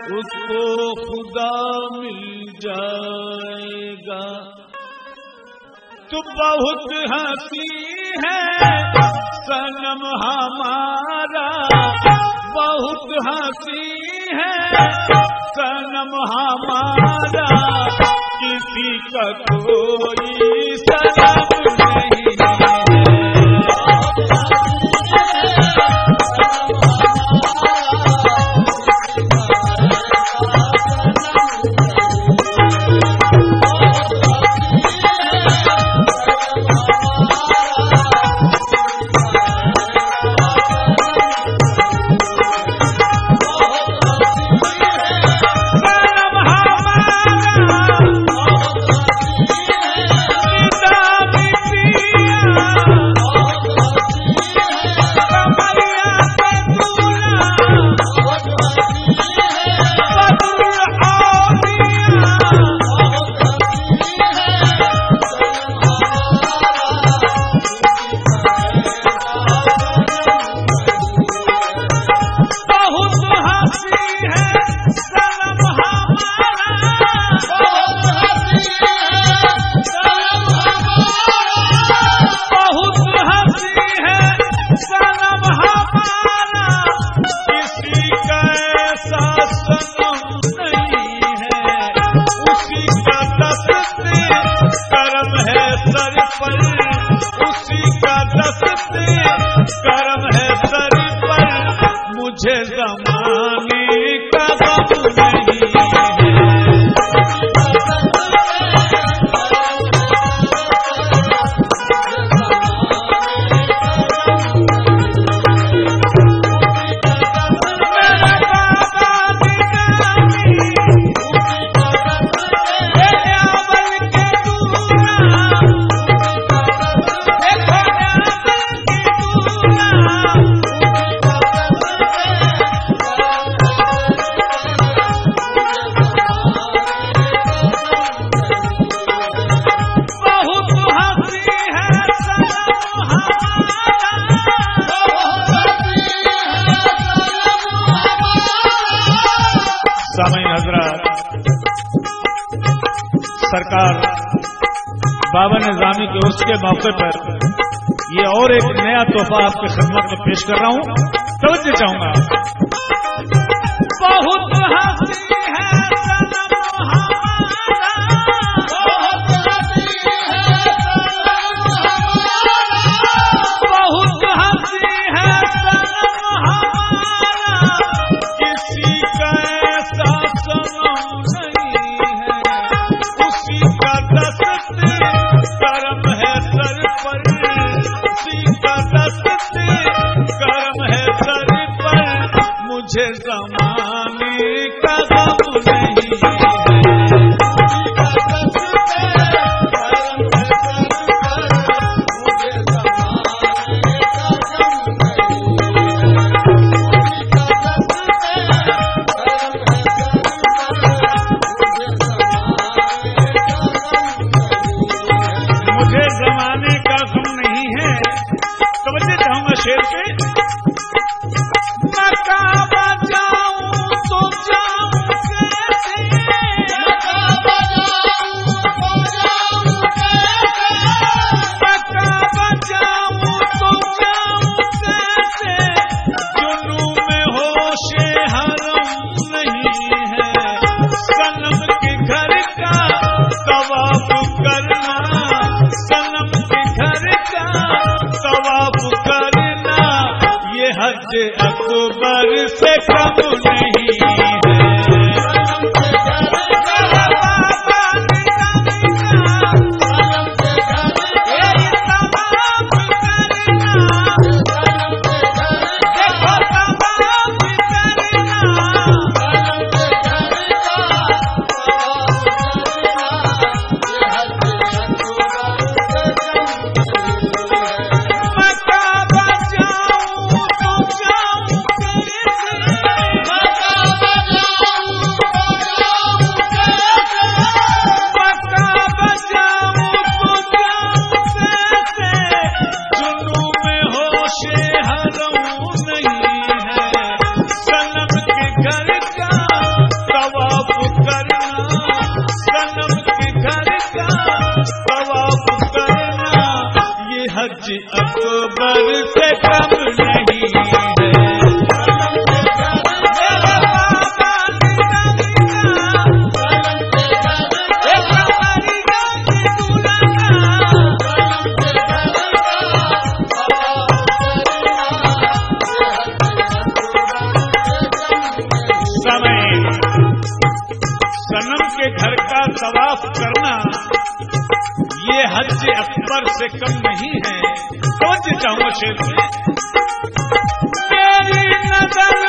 उसको खुदा मिल जाएगा। तू बहुत हंसी है सनम हमारा, बहुत हंसी है सनम हमारा, किसी का कोई सनम नहीं है। मुझे ज़माने का गम नहीं है। सामईन हज़रात, सरकार बाबा निज़ामी के उर्स के मौके पर ये और एक नया तोहफा आपकी खिदमत में पेश कर रहा हूं, तवज्जो चाहूंगा। बहुत हंसी है सनम हमारा, बहुत हंसी है सनम हमारा, बहुत हंसी है सनम हमारा, किसी का ऐसा सनम नहीं है, उसी का दस्त करम है सर पर, उसी का दस्त करम है सर पर, मुझे ज़माने का गम नहीं है। मुझे ज़माने का गम नहीं है। तवज्जो चाहूंगा शेर पे। अकबर से कम नहीं है। हज अकबर से कम नहीं है। सनम के घर का तवाफ करना ये हज अकबर से कम नहीं है। समझ चाहूंगा शेर में मेरी नजर